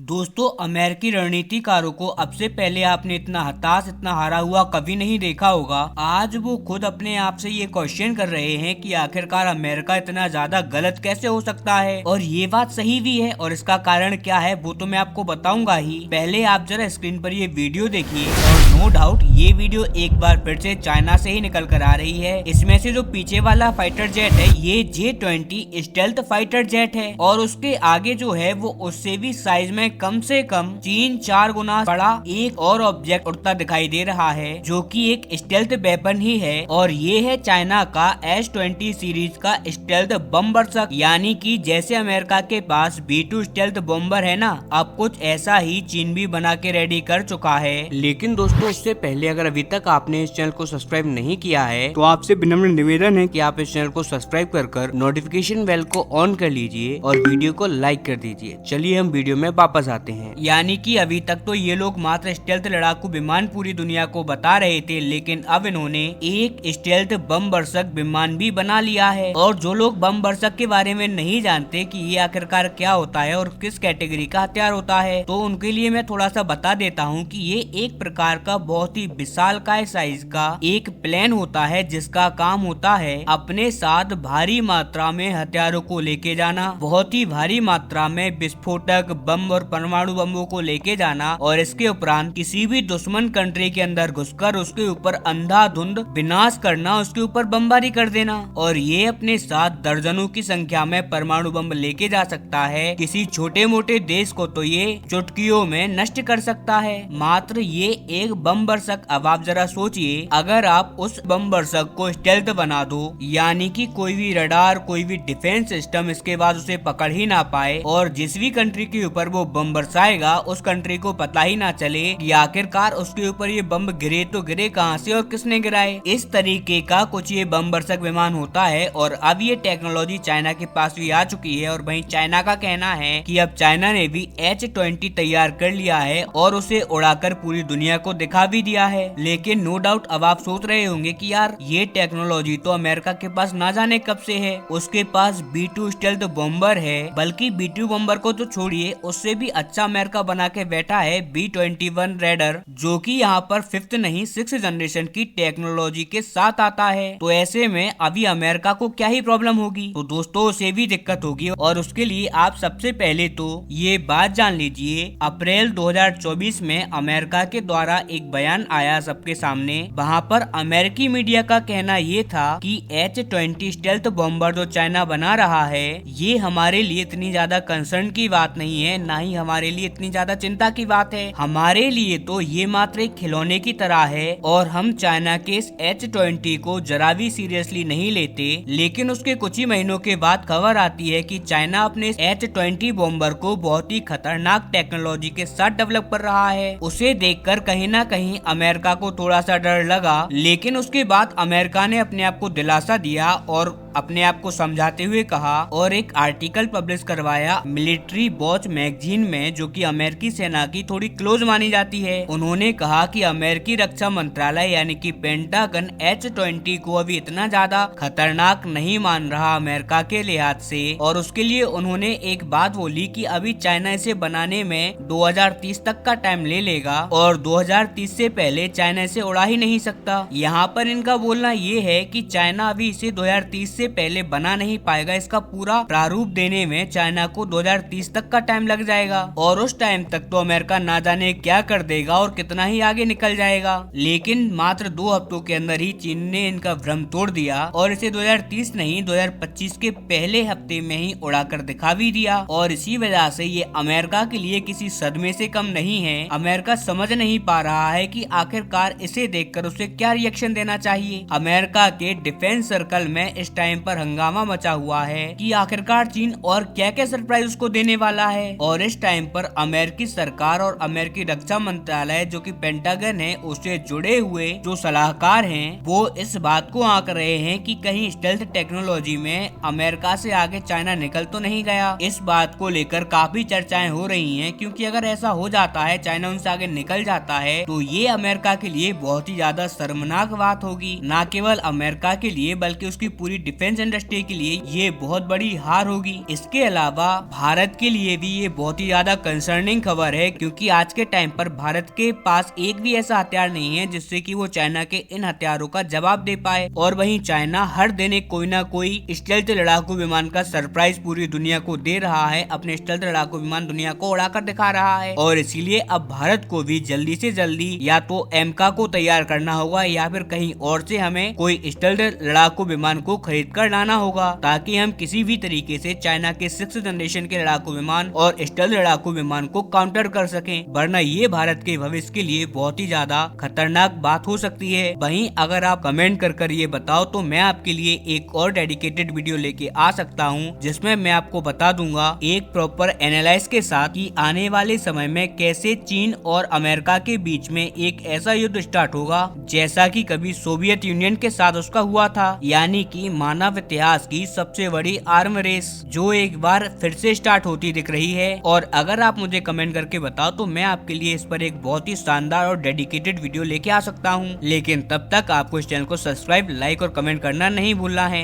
दोस्तों, अमेरिकी रणनीतिकारों को अब से पहले आपने इतना हताश, इतना हारा हुआ कभी नहीं देखा होगा। आज वो खुद अपने आप से ये क्वेश्चन कर रहे हैं कि आखिरकार अमेरिका इतना ज्यादा गलत कैसे हो सकता है, और ये बात सही भी है। और इसका कारण क्या है वो तो मैं आपको बताऊंगा ही। पहले आप जरा स्क्रीन पर ये वीडियो देखिए, और नो डाउट ये वीडियो एक बार फिर से चाइना से ही निकल कर आ रही है। इसमें से जो पीछे वाला फाइटर जेट है ये J-20 स्टेल्थ फाइटर जेट है, और उसके आगे जो है वो उससे भी साइज में कम से कम 3-4 गुना बड़ा एक और ऑब्जेक्ट उड़ता दिखाई दे रहा है, जो कि एक स्टेल्थ वेपन ही है। और ये है चाइना का S-20 सीरीज का स्टेल्थ बम्बरसक, यानी कि जैसे अमेरिका के पास B-2 स्टेल्थ बॉम्बर है ना, अब कुछ ऐसा ही चीन भी बना के रेडी कर चुका है। लेकिन दोस्तों, उससे पहले अगर अभी तक आपने इस चैनल को सब्सक्राइब नहीं किया है तो आपसे विनम्र निवेदन है कि आप इस चैनल को सब्सक्राइब कर नोटिफिकेशन बेल को ऑन कर लीजिए और वीडियो को लाइक कर दीजिए। चलिए हम वीडियो में वापस आते हैं। यानी कि अभी तक तो ये लोग मात्र स्टेल्थ लड़ाकू विमान पूरी दुनिया को बता रहे थे, लेकिन अब इन्होंने एक स्टेल्थ बम बरसक विमान भी बना लिया है। और जो लोग बम बरसक के बारे में नहीं जानते कि ये आखिरकार क्या होता है और किस कैटेगरी का हथियार होता है, तो उनके लिए मैं थोड़ा सा बता देता हूँ कि ये एक प्रकार का बहुत ही विशालकाय साइज का एक प्लेन होता है, जिसका काम होता है अपने साथ भारी मात्रा में हथियारों को लेके जाना, बहुत ही भारी मात्रा में विस्फोटक बम और परमाणु बमों को लेके जाना, और इसके उपरांत किसी भी दुश्मन कंट्री के अंदर घुसकर उसके ऊपर अंधाधुंध विनाश करना, उसके ऊपर बमबारी कर देना। और ये अपने साथ दर्जनों की संख्या में परमाणु बम लेके जा सकता है। किसी छोटे मोटे देश को तो ये चुटकियों में नष्ट कर सकता है। मात्र ये एक बम बरसक। अब आप जरा सोचिए, अगर आप उस बम बरसक को स्टेल्थ बना दो, यानी कि कोई भी रडार, कोई भी डिफेंस सिस्टम इसके बाद उसे पकड़ ही ना पाए, और जिस भी कंट्री के ऊपर वो बम बरसाएगा उस कंट्री को पता ही ना चले कि आखिरकार उसके ऊपर ये बम गिरे तो गिरे कहां से और किसने गिराए। इस तरीके का कुछ ये बम बरसक विमान होता है। और अब ये टेक्नोलॉजी चाइना के पास भी आ चुकी है, और वहीं चाइना का कहना है कि अब चाइना ने भी H-20 तैयार कर लिया है और उसे उड़ाकर पूरी दुनिया को दिखा भी दिया है। लेकिन नो डाउट अब आप सोच रहे होंगे कि यार ये टेक्नोलॉजी तो अमेरिका के पास ना जाने कब से है, उसके पास B-2 स्टेल्थ बॉम्बर है। बल्कि B-2 बॉम्बर को तो छोड़िए, उससे भी अच्छा अमेरिका बना के बैठा है B-21 रेडर, जो कि यहाँ पर 5th नहीं 6th जनरेशन की टेक्नोलॉजी के साथ आता है। तो ऐसे में अभी अमेरिका को क्या ही प्रॉब्लम होगी, तो दोस्तों उसे भी दिक्कत होगी। और उसके लिए आप सबसे पहले तो ये बात जान लीजिए, अप्रैल 2024 में अमेरिका के द्वारा एक बयान आया सबके सामने। वहाँ पर अमेरिकी मीडिया का कहना ये था कि H-20 स्टेल्थ बॉम्बर जो चाइना बना रहा है, ये हमारे लिए इतनी ज्यादा कंसर्न की बात नहीं है, ना ही हमारे लिए इतनी ज्यादा चिंता की बात है। हमारे लिए तो ये मात्र एक खिलौने की तरह है, और हम चाइना के इस H-20 को जरा भी सीरियसली नहीं लेते। लेकिन उसके कुछ ही महीनों के बाद खबर आती है कि चाइना अपने H-20 बॉम्बर को बहुत ही खतरनाक टेक्नोलॉजी के साथ डेवलप कर रहा है। उसे देखकर कहीं ना कहीं अमेरिका को थोड़ा सा डर लगा, लेकिन उसके बाद अमेरिका ने अपने आप को दिलासा दिया और अपने आप को समझाते हुए कहा, और एक आर्टिकल पब्लिश करवाया मिलिट्री वॉच मैगजीन में, जो कि अमेरिकी सेना की थोड़ी क्लोज मानी जाती है। उन्होंने कहा कि अमेरिकी रक्षा मंत्रालय यानी कि पेंटागन H-20 को अभी इतना ज्यादा खतरनाक नहीं मान रहा अमेरिका के लिहाज से। और उसके लिए उन्होंने एक बात बोली कि अभी चाइना इसे बनाने में 2030 तक का टाइम ले लेगा, और 2030 से पहले चाइना इसे उड़ा ही नहीं सकता। यहाँ पर इनका बोलना ये है कि चाइना अभी इसे 2030 से पहले बना नहीं पाएगा। इसका पूरा प्रारूप देने में चाइना को 2030 तक का टाइम लग जाएगा, और उस टाइम तक तो अमेरिका ना जाने क्या कर देगा और कितना ही आगे निकल जाएगा। लेकिन मात्र 2 हफ्तों के अंदर ही चीन ने इनका भ्रम तोड़ दिया और इसे 2030 नहीं 2025 के पहले हफ्ते में ही उड़ाकर दिखा भी दिया। और इसी वजह से ये अमेरिका के लिए किसी सदमे से कम नहीं है। अमेरिका समझ नहीं पा रहा है कि आखिरकार इसे देखकर उसे क्या रिएक्शन देना चाहिए। अमेरिका के डिफेंस सर्कल में इस टाइम पर हंगामा मचा हुआ है कि आखिरकार चीन और क्या क्या सरप्राइज उसको देने वाला है। और इस टाइम पर अमेरिकी सरकार और अमेरिकी रक्षा मंत्रालय, जो कि पेंटागन है, उससे जुड़े हुए जो सलाहकार हैं, वो इस बात को आंक रहे हैं कि कहीं स्टेल्थ टेक्नोलॉजी में अमेरिका से आगे चाइना निकल तो नहीं गया। इस बात को लेकर काफी चर्चाएं हो रही हैं, क्योंकि अगर ऐसा हो जाता है, चाइना उनसे आगे निकल जाता है, तो ये अमेरिका के लिए बहुत ही ज्यादा शर्मनाक बात होगी। न केवल अमेरिका के लिए बल्कि उसकी पूरी डिफेंस इंडस्ट्री के लिए ये बहुत बड़ी हार होगी। इसके अलावा भारत के लिए भी ये बहुत ही ज्यादा कंसर्निंग खबर है, क्योंकि आज के टाइम पर भारत के पास एक भी ऐसा हथियार नहीं है जिससे कि वो चाइना के इन हथियारों का जवाब दे पाए। और वहीं चाइना हर दिन एक कोई ना कोई स्टेल्थ लड़ाकू विमान का सरप्राइज पूरी दुनिया को दे रहा है, अपने स्टेल्थ लड़ाकू विमान दुनिया को उड़ाकर दिखा रहा है। और इसीलिए अब भारत को भी जल्दी से जल्दी या तो एमका को तैयार करना होगा या फिर कहीं और से हमें कोई स्टेल्थ लड़ाकू विमान को खरीद कर लाना होगा, ताकि हम किसी भी तरीके से चाइना के 6th जनरेशन के लड़ाकू विमान और स्टेल्थ लड़ाकू विमान को काउंटर कर सकें, वरना ये भारत के भविष्य के लिए बहुत ही ज्यादा खतरनाक बात हो सकती है। वहीं अगर आप कमेंट कर ये बताओ तो मैं आपके लिए एक और डेडिकेटेड वीडियो लेके आ सकता हूँ, जिसमें मैं आपको बता दूंगा एक प्रॉपर एनालाइज के साथ कि आने वाले समय में कैसे चीन और अमेरिका के बीच में एक ऐसा युद्ध स्टार्ट होगा जैसा कि कभी सोवियत यूनियन के साथ उसका हुआ था, यानी कि मानव इतिहास की सबसे बड़ी आर्म रेस जो एक बार फिर से स्टार्ट होती दिख रही है। और अगर आप मुझे कमेंट करके बताओ तो मैं आपके लिए इस पर एक बहुत ही शानदार और डेडिकेटेड वीडियो लेके आ सकता हूँ। लेकिन तब तक आपको इस चैनल को सब्सक्राइब, लाइक और कमेंट करना नहीं भूलना है।